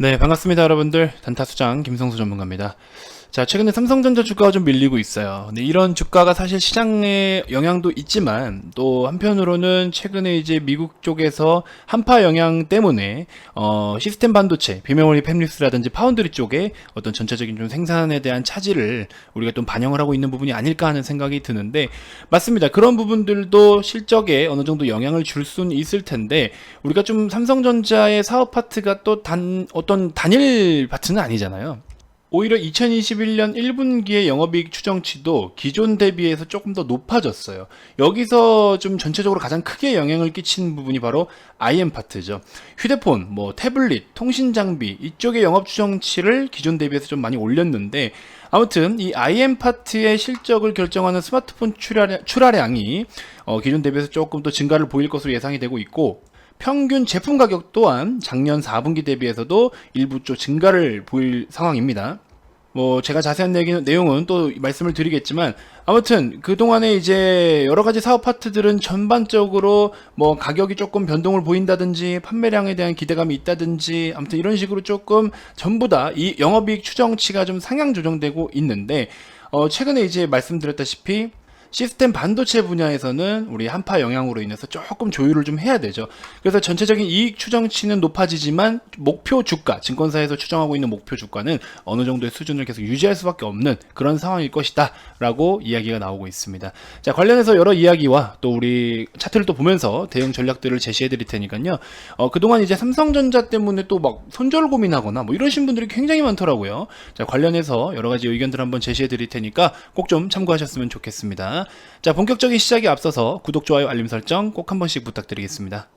네, 반갑습니다, 여러분들. 단타수장 김성수 전문가입니다. 자, 최근에 삼성전자 주가가 좀 밀리고 있어요. 근데 이런 주가가 사실 시장에 영향도 있지만 또 한편으로는 최근에 이제 미국 쪽에서 한파 영향 때문에 시스템 반도체, 비메모리 팹리스라든지 파운드리 쪽에 어떤 전체적인 좀 생산에 대한 차질을 우리가 좀 반영을 하고 있는 부분이 아닐까 하는 생각이 드는데, 맞습니다. 그런 부분들도 실적에 어느 정도 영향을 줄 수는 있을 텐데, 우리가 좀 삼성전자의 사업 파트가 또 어떤 단일 파트는 아니잖아요. 오히려 2021년 1분기의 영업이익 추정치도 기존 대비해서 조금 더 높아졌어요. 여기서 좀 전체적으로 가장 크게 영향을 끼치는 부분이 바로 IM 파트죠. 휴대폰, 태블릿, 통신 장비 이쪽의 영업 추정치를 기존 대비해서 좀 많이 올렸는데, 아무튼 이 IM 파트의 실적을 결정하는 스마트폰 출하량이 기존 대비해서 조금 더 증가를 보일 것으로 예상이 되고 있고, 평균 제품 가격 또한 작년 4분기 대비해서도 일부 좀 증가를 보일 상황입니다. 제가 자세한 내용은 또 말씀을 드리겠지만, 아무튼 그동안에 이제 여러 가지 사업 파트들은 전반적으로 가격이 조금 변동을 보인다든지 판매량에 대한 기대감이 있다든지, 아무튼 이런 식으로 조금 전부 다 이 영업이익 추정치가 좀 상향 조정되고 있는데, 최근에 이제 말씀드렸다시피 시스템 반도체 분야에서는 우리 한파 영향으로 인해서 조금 조율을 좀 해야 되죠. 그래서 전체적인 이익 추정치는 높아지지만 목표 주가, 증권사에서 추정하고 있는 목표 주가는 어느 정도의 수준을 계속 유지할 수밖에 없는 그런 상황일 것이다 라고 이야기가 나오고 있습니다. 자, 관련해서 여러 이야기와 또 우리 차트를 또 보면서 대응 전략들을 제시해 드릴 테니까요. 그동안 이제 삼성전자 때문에 또 막 손절 고민하거나 이러신 분들이 굉장히 많더라고요. 자, 관련해서 여러 가지 의견들 한번 제시해 드릴 테니까 꼭 좀 참고하셨으면 좋겠습니다. 자, 본격적인 시작에 앞서서 구독, 좋아요, 알림 설정 꼭 한 번씩 부탁드리겠습니다.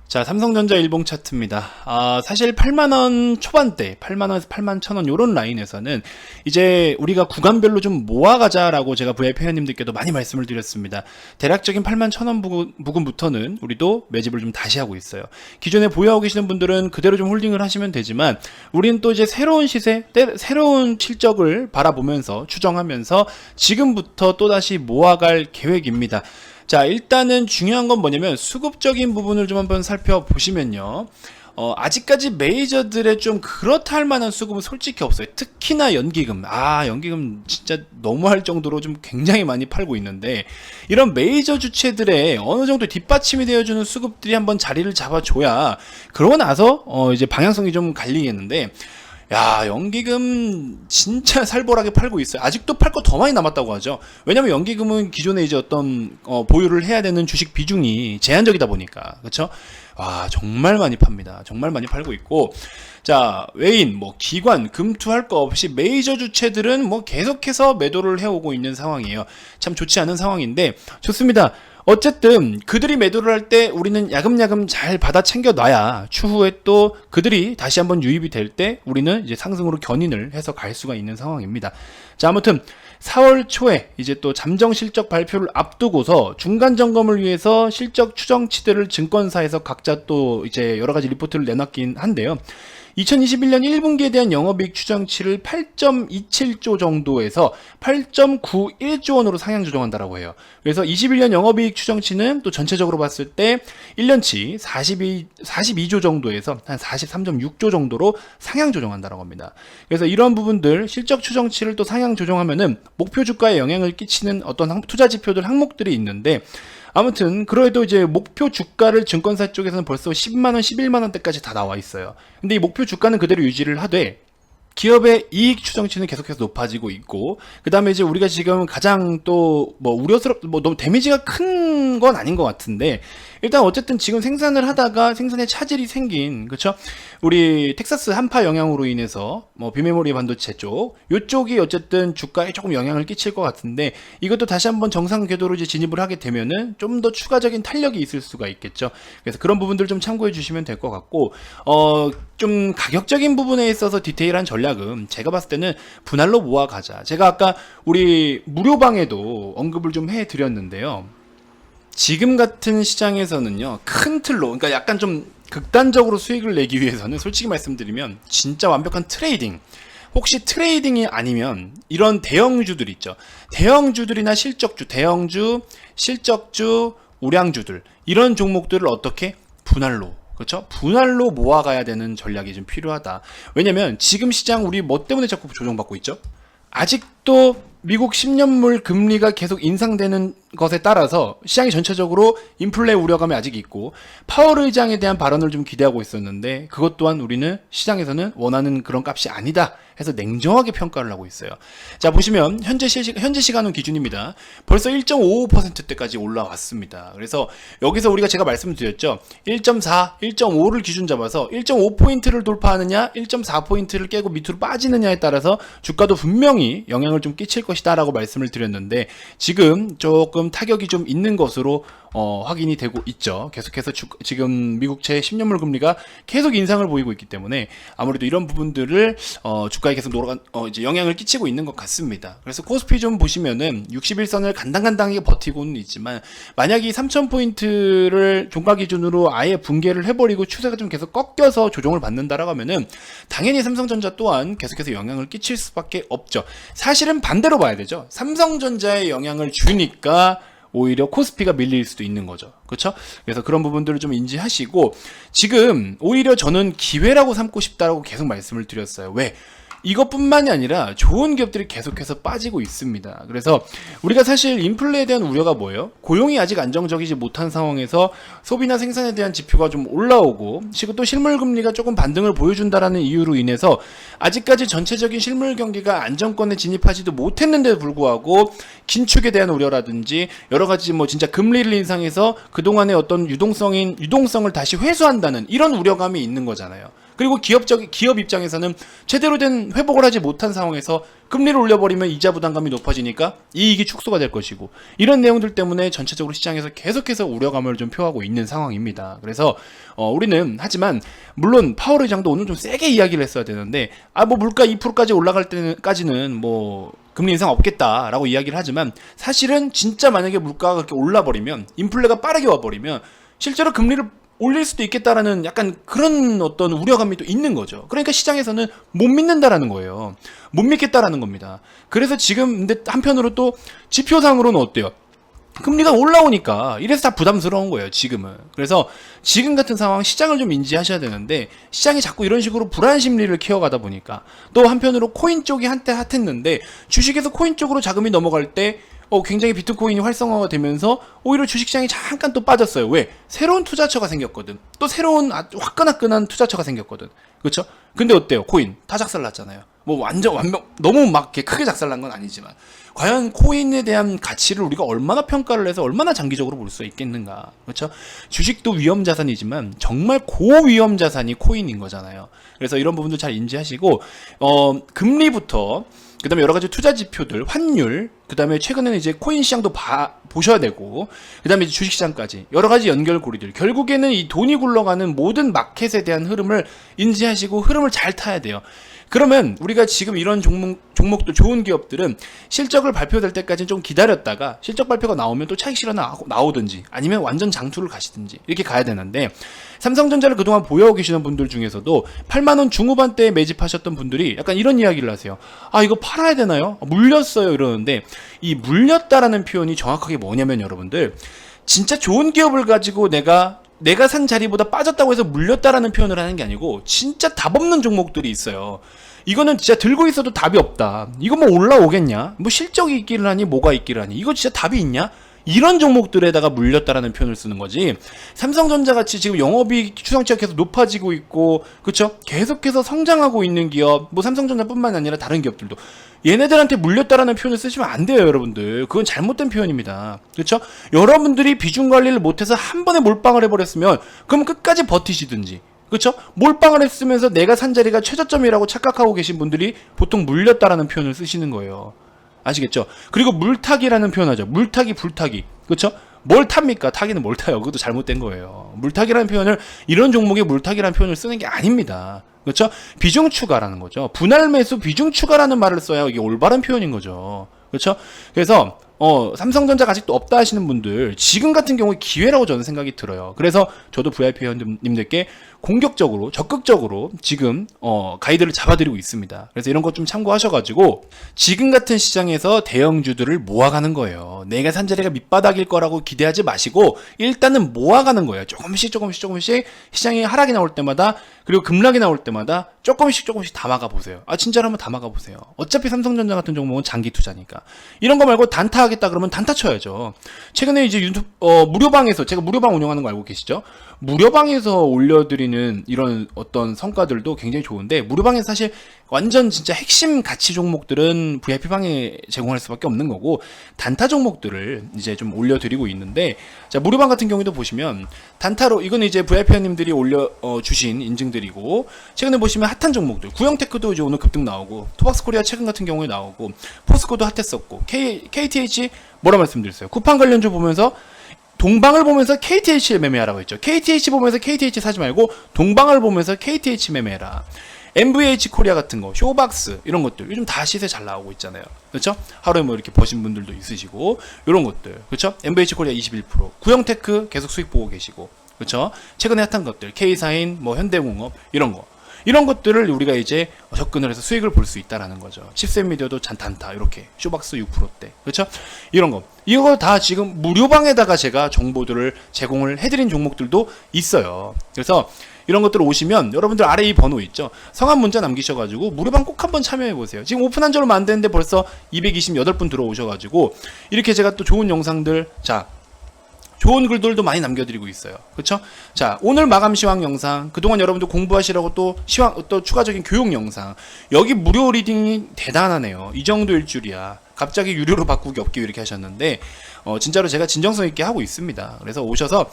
자, 삼성전자 일봉 차트입니다. 사실 8만원 초반대, 8만원에서 8만 1천원 요런 라인에서는 이제 우리가 구간별로 좀 모아가자라고 제가 VIP 회원님들께도 많이 말씀을 드렸습니다. 대략적인 8만 1천원 부근부터는 우리도 매집을 좀 다시 하고 있어요. 기존에 보유하고 계시는 분들은 그대로 좀 홀딩을 하시면 되지만, 우리는 또 이제 새로운 시세, 새로운 실적을 바라보면서 추정하면서 지금부터 또다시 모아갈 계획입니다. 자, 일단은 중요한 건 뭐냐면 수급적인 부분을 좀 한번 살펴보시면요. 아직까지 메이저들의 좀 그렇다 할 만한 수급은 솔직히 없어요. 특히나 연기금. 연기금 진짜 너무할 정도로 좀 굉장히 많이 팔고 있는데, 이런 메이저 주체들의 어느 정도 뒷받침이 되어주는 수급들이 한번 자리를 잡아줘야, 그러고 나서 이제 방향성이 좀 갈리겠는데, 야, 연기금 진짜 살벌하게 팔고 있어요. 아직도 팔 거 더 많이 남았다고 하죠. 왜냐면 연기금은 기존에 이제 어떤 보유를 해야 되는 주식 비중이 제한적이다 보니까, 그렇죠? 와, 정말 많이 팝니다. 정말 많이 팔고 있고, 자, 외인, 기관, 금투할 거 없이 메이저 주체들은 계속해서 매도를 해오고 있는 상황이에요. 참 좋지 않은 상황인데, 좋습니다. 어쨌든 그들이 매도를 할 때 우리는 야금야금 잘 받아 챙겨 놔야 추후에 또 그들이 다시 한번 유입이 될 때 우리는 이제 상승으로 견인을 해서 갈 수가 있는 상황입니다. 자, 아무튼 4월 초에 이제 또 잠정 실적 발표를 앞두고서 중간 점검을 위해서 실적 추정치들을 증권사에서 각자 또 이제 여러 가지 리포트를 내놨긴 한데요. 2021년 1분기에 대한 영업이익 추정치를 8.27조 정도에서 8.91조 원으로 상향 조정한다라고 해요. 그래서 21년 영업이익 추정치는 또 전체적으로 봤을 때 1년치 42조 정도에서 한 43.6조 정도로 상향 조정한다라고 합니다. 그래서 이런 부분들 실적 추정치를 또 상향 조정하면은 목표 주가에 영향을 끼치는 어떤 투자 지표들 항목들이 있는데, 아무튼 그래도 이제 목표 주가를 증권사 쪽에서는 벌써 10만원, 11만원대까지 다 나와 있어요. 근데 이 목표 주가는 그대로 유지를 하되 기업의 이익 추정치는 계속해서 높아지고 있고, 그 다음에 이제 우리가 지금 가장 또 너무 데미지가 큰 건 아닌 것 같은데, 일단 어쨌든 지금 생산을 하다가 생산에 차질이 생긴, 그쵸? 우리 텍사스 한파 영향으로 인해서 비메모리 반도체 쪽 요쪽이 어쨌든 주가에 조금 영향을 끼칠 것 같은데, 이것도 다시 한번 정상 궤도로 이제 진입을 하게 되면은 좀 더 추가적인 탄력이 있을 수가 있겠죠. 그래서 그런 부분들 좀 참고해 주시면 될 것 같고, 좀 가격적인 부분에 있어서 디테일한 전략은 제가 봤을 때는 분할로 모아가자. 제가 아까 우리 무료방에도 언급을 좀 해드렸는데요. 지금 같은 시장에서는요, 큰 틀로, 그러니까 약간 좀 극단적으로 수익을 내기 위해서는 솔직히 말씀드리면 진짜 완벽한 트레이딩, 혹시 트레이딩이 아니면 이런 대형주들 있죠. 대형주들이나 실적주, 대형주, 실적주, 우량주들 이런 종목들을 어떻게 분할로 그렇죠? 분할로 모아가야 되는 전략이 좀 필요하다. 왜냐면 지금 시장 우리 뭐 때문에 자꾸 조정받고 있죠? 아직도 미국 10년물 금리가 계속 인상되는 것에 따라서 시장이 전체적으로 인플레 우려감이 아직 있고 파월 의장에 대한 발언을 좀 기대하고 있었는데 그것 또한 우리는 시장에서는 원하는 그런 값이 아니다 해서 냉정하게 평가를 하고 있어요. 자, 보시면 현재 시간은 기준입니다. 벌써 1.55%대까지 올라왔습니다. 그래서 여기서 우리가 제가 말씀드렸죠. 1.4, 1.5를 기준 잡아서 1.5포인트를 돌파하느냐 1.4포인트를 깨고 밑으로 빠지느냐에 따라서 주가도 분명히 영향을 좀 끼칠 것이다 라고 말씀을 드렸는데 지금 조금 타격이 좀 있는 것으로 확인이 되고 있죠. 계속해서 지금 미국채 10년물 금리가 계속 인상을 보이고 있기 때문에 아무래도 이런 부분들을 주가에 계속 이제 영향을 끼치고 있는 것 같습니다. 그래서 코스피 좀 보시면은 61선을 간당간당하게 버티고는 있지만 만약에 3000포인트를 종가 기준으로 아예 붕괴를 해버리고 추세가 좀 계속 꺾여서 조정을 받는다라고 하면은 당연히 삼성전자 또한 계속해서 영향을 끼칠 수밖에 없죠. 사실은 반대로 봐야 되죠. 삼성전자에 영향을 주니까 오히려 코스피가 밀릴 수도 있는 거죠. 그렇죠? 그래서 그런 부분들을 좀 인지하시고 지금 오히려 저는 기회라고 삼고 싶다라고 계속 말씀을 드렸어요. 왜? 이것뿐만이 아니라 좋은 기업들이 계속해서 빠지고 있습니다. 그래서 우리가 사실 인플레에 대한 우려가 뭐예요? 고용이 아직 안정적이지 못한 상황에서 소비나 생산에 대한 지표가 좀 올라오고 또 실물 금리가 조금 반등을 보여준다라는 이유로 인해서 아직까지 전체적인 실물 경기가 안정권에 진입하지도 못했는데도 불구하고 긴축에 대한 우려라든지 여러 가지 뭐 진짜 금리를 인상해서 그동안의 어떤 유동성을 다시 회수한다는 이런 우려감이 있는 거잖아요. 그리고 기업 입장에서는 제대로 된 회복을 하지 못한 상황에서 금리를 올려버리면 이자 부담감이 높아지니까 이익이 축소가 될 것이고 이런 내용들 때문에 전체적으로 시장에서 계속해서 우려감을 좀 표하고 있는 상황입니다. 그래서 우리는 하지만 물론 파월 의장도 오늘 좀 세게 이야기를 했어야 되는데 뭐 물가 2%까지 올라갈 때까지는 뭐 금리 인상 없겠다라고 이야기를 하지만 사실은 진짜 만약에 물가가 그렇게 올라버리면 인플레가 빠르게 와버리면 실제로 금리를 올릴 수도 있겠다라는 약간 그런 어떤 우려감이 또 있는 거죠. 그러니까 시장에서는 못 믿는다라는 거예요. 못 믿겠다라는 겁니다. 그래서 지금 근데 한편으로 또 지표상으로는 어때요? 금리가 올라오니까 이래서 다 부담스러운 거예요, 지금은. 그래서 지금 같은 상황 시장을 좀 인지하셔야 되는데 시장이 자꾸 이런 식으로 불안 심리를 키워가다 보니까 또 한편으로 코인 쪽이 한때 핫했는데 주식에서 코인 쪽으로 자금이 넘어갈 때 굉장히 비트코인이 활성화가 되면서 오히려 주식시장이 잠깐 또 빠졌어요. 왜? 새로운 투자처가 생겼거든. 또 새로운 화끈화끈한 투자처가 생겼거든. 그렇죠? 근데 어때요? 코인 다 작살났잖아요. 뭐 너무 막 이렇게 크게 작살난 건 아니지만 과연 코인에 대한 가치를 우리가 얼마나 평가를 해서 얼마나 장기적으로 볼 수 있겠는가. 그렇죠? 주식도 위험 자산이지만 정말 고위험 자산이 코인인 거잖아요. 그래서 이런 부분도 잘 인지하시고 금리부터 그다음에 여러 가지 투자 지표들, 환율, 그다음에 최근에는 이제 코인 시장도 보셔야 되고, 그다음에 이제 주식 시장까지 여러 가지 연결고리들. 결국에는 이 돈이 굴러가는 모든 마켓에 대한 흐름을 인지하시고 흐름을 잘 타야 돼요. 그러면 우리가 지금 이런 종목들 좋은 기업들은 실적을 발표될 때까지는 좀 기다렸다가 실적 발표가 나오면 또 차익 실현 나오든지 아니면 완전 장투를 가시든지 이렇게 가야 되는데 삼성전자를 그동안 보유하고 계시는 분들 중에서도 8만원 중후반대에 매집하셨던 분들이 약간 이런 이야기를 하세요. 이거 팔아야 되나요? 물렸어요 이러는데 이 물렸다라는 표현이 정확하게 뭐냐면 여러분들 진짜 좋은 기업을 가지고 내가 산 자리보다 빠졌다고 해서 물렸다라는 표현을 하는 게 아니고 진짜 답 없는 종목들이 있어요. 이거는 진짜 들고 있어도 답이 없다. 이거 뭐 올라오겠냐? 뭐 실적이 있기를 하니 뭐가 있기를 하니 이거 진짜 답이 있냐? 이런 종목들에다가 물렸다라는 표현을 쓰는 거지. 삼성전자 같이 지금 영업이익 추정치가 계속 높아지고 있고, 그렇죠? 계속해서 성장하고 있는 기업, 뭐 삼성전자뿐만 아니라 다른 기업들도 얘네들한테 물렸다라는 표현을 쓰시면 안 돼요, 여러분들. 그건 잘못된 표현입니다. 그렇죠? 여러분들이 비중 관리를 못해서 한 번에 몰빵을 해버렸으면 그럼 끝까지 버티시든지. 그렇죠? 몰빵을 했으면서 내가 산 자리가 최저점이라고 착각하고 계신 분들이 보통 물렸다라는 표현을 쓰시는 거예요. 아시겠죠? 그리고 물타기라는 표현하죠. 물타기, 불타기. 그렇죠? 뭘 탑니까? 타기는 뭘 타요? 그것도 잘못된 거예요. 물타기라는 표현을 이런 종목에 물타기라는 표현을 쓰는 게 아닙니다. 그렇죠? 비중 추가라는 거죠. 분할 매수 비중 추가라는 말을 써야 이게 올바른 표현인 거죠. 그렇죠? 그래서 삼성전자가 아직도 없다 하시는 분들 지금 같은 경우에 기회라고 저는 생각이 들어요. 그래서 저도 VIP 회원님들께 공격적으로 적극적으로 지금 가이드를 잡아드리고 있습니다. 그래서 이런 것 좀 참고하셔가지고 지금 같은 시장에서 대형주들을 모아가는 거예요. 내가 산 자리가 밑바닥일 거라고 기대하지 마시고 일단은 모아가는 거예요. 조금씩 시장이 하락이 나올 때마다 그리고 급락이 나올 때마다 조금씩 담아가 보세요. 진짜로 한번 담아가 보세요. 어차피 삼성전자 같은 종목은 장기 투자니까. 이런 거 말고 단타 하겠다 그러면 단타 쳐야죠. 최근에 이제 유튜브 무료방에서 제가 무료방 운영하는 거 알고 계시죠? 무료방에서 올려드리는 이런 어떤 성과들도 굉장히 좋은데 무료방에서 사실 완전 진짜 핵심 가치 종목들은 VIP방에 제공할 수밖에 없는 거고 단타 종목들을 이제 좀 올려드리고 있는데 자 무료방 같은 경우에도 보시면 단타로 이거는 이제 VIP님들이 주신 인증들이고 최근에 보시면 핫한 종목들 구형테크도 이제 오늘 급등 나오고 토박스코리아 최근 같은 경우에 나오고 포스코도 핫했었고 KTH 뭐라 말씀드렸어요? 쿠팡 관련주 보면서 동방을 보면서 KTH를 매매하라고 했죠. KTH 보면서 KTH 사지 말고 동방을 보면서 KTH 매매해라. MVH 코리아 같은 거, 쇼박스 이런 것들 요즘 다 시세 잘 나오고 있잖아요. 그렇죠? 하루에 뭐 이렇게 버신 분들도 있으시고 이런 것들. 그렇죠? MVH 코리아 21%, 구형테크 계속 수익 보고 계시고. 그렇죠? 최근에 핫한 것들, K사인, 뭐 현대공업 이런 거. 이런 것들을 우리가 이제 접근을 해서 수익을 볼 수 있다라는 거죠. 칩셋미디어도 단타 이렇게 쇼박스 6%대 그렇죠? 이런 거 이거 다 지금 무료방에다가 제가 정보들을 제공을 해드린 종목들도 있어요. 그래서 이런 것들 오시면 여러분들 아래 이 번호 있죠? 성함 문자 남기셔가지고 무료방 꼭 한번 참여해보세요. 지금 오픈한 지 얼마 안 됐는데 벌써 228분 들어오셔가지고 이렇게 제가 또 좋은 영상들 좋은 글들도 많이 남겨드리고 있어요. 그쵸? 자, 오늘 마감 시황 영상, 그동안 여러분들 공부하시라고 또 추가적인 교육 영상, 여기 무료 리딩이 대단하네요. 이 정도일 줄이야. 갑자기 유료로 바꾸기 없기 이렇게 하셨는데, 진짜로 제가 진정성 있게 하고 있습니다. 그래서 오셔서,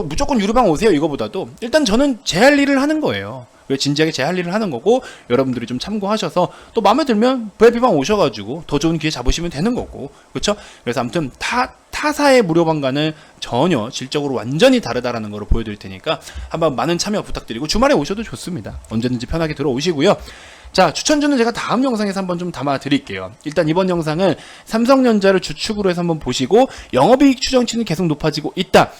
무조건 유료방 오세요. 이거보다도, 일단 저는 제 할 일을 하는 거예요. 진지하게 제 할 일을 하는 거고 여러분들이 좀 참고하셔서 또 마음에 들면 VIP방 오셔가지고 더 좋은 기회 잡으시면 되는 거고 그렇죠? 그래서 아무튼 타사의 무료방과는 전혀 질적으로 완전히 다르다라는 걸 보여드릴 테니까 한번 많은 참여 부탁드리고 주말에 오셔도 좋습니다. 언제든지 편하게 들어오시고요. 자, 추천주는 제가 다음 영상에서 한번 좀 담아 드릴게요. 일단 이번 영상은 삼성전자를 주축으로 해서 한번 보시고 영업이익 추정치는 계속 높아지고 있다.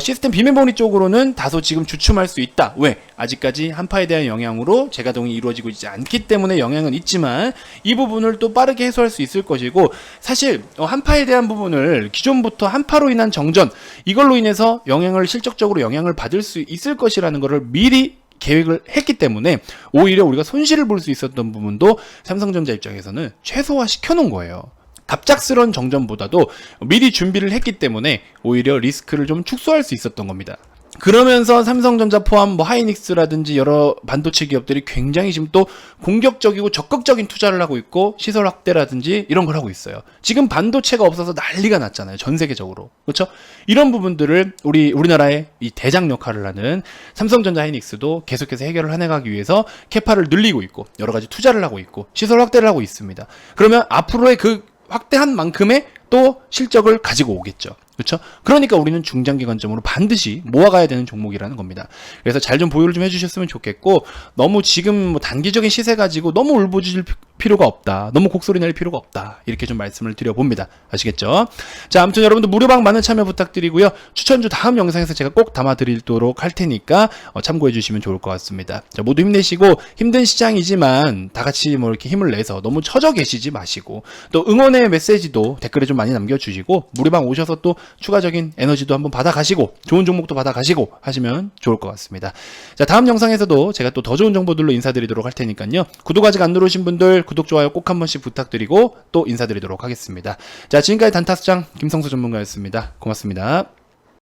시스템 비메모리 쪽으로는 다소 지금 주춤할 수 있다. 왜? 아직까지 한파에 대한 영향으로 재가동이 이루어지고 있지 않기 때문에 영향은 있지만 이 부분을 또 빠르게 해소할 수 있을 것이고 사실 한파에 대한 부분을 기존부터 한파로 인한 정전 이걸로 인해서 실질적으로 영향을 받을 수 있을 것이라는 것을 미리 계획을 했기 때문에 오히려 우리가 손실을 볼 수 있었던 부분도 삼성전자 입장에서는 최소화 시켜놓은 거예요. 갑작스러운 정전보다도 미리 준비를 했기 때문에 오히려 리스크를 좀 축소할 수 있었던 겁니다. 그러면서 삼성전자 포함 하이닉스라든지 여러 반도체 기업들이 굉장히 지금 또 공격적이고 적극적인 투자를 하고 있고 시설 확대라든지 이런 걸 하고 있어요. 지금 반도체가 없어서 난리가 났잖아요. 전 세계적으로. 그렇죠? 이런 부분들을 우리나라의 이 대장 역할을 하는 삼성전자 하이닉스도 계속해서 해결을 해나가기 위해서 캐파를 늘리고 있고 여러 가지 투자를 하고 있고 시설 확대를 하고 있습니다. 그러면 앞으로의 그 확대한 만큼의 또 실적을 가지고 오겠죠. 그렇죠? 그러니까 우리는 중장기 관점으로 반드시 모아가야 되는 종목이라는 겁니다. 그래서 잘 좀 보유를 좀 해주셨으면 좋겠고 너무 지금 단기적인 시세 가지고 너무 울부짖을 필요가 없다. 너무 곡소리 낼 필요가 없다. 이렇게 좀 말씀을 드려봅니다. 아시겠죠? 자, 아무튼 여러분들 무료방 많은 참여 부탁드리고요. 추천주 다음 영상에서 제가 꼭 담아드리도록 할 테니까 참고해 주시면 좋을 것 같습니다. 자, 모두 힘내시고 힘든 시장이지만 다 같이 뭐 이렇게 힘을 내서 너무 처져 계시지 마시고 또 응원의 메시지도 댓글에 좀 많이 남겨주시고 무료방 오셔서 또 추가적인 에너지도 한번 받아가시고 좋은 종목도 받아가시고 하시면 좋을 것 같습니다. 자, 다음 영상에서도 제가 또 더 좋은 정보들로 인사드리도록 할 테니까요. 구독 아직 안 누르신 분들 구독, 좋아요 꼭 한 번씩 부탁드리고 또 인사드리도록 하겠습니다. 자, 지금까지 단타수장 김성수 전문가였습니다. 고맙습니다.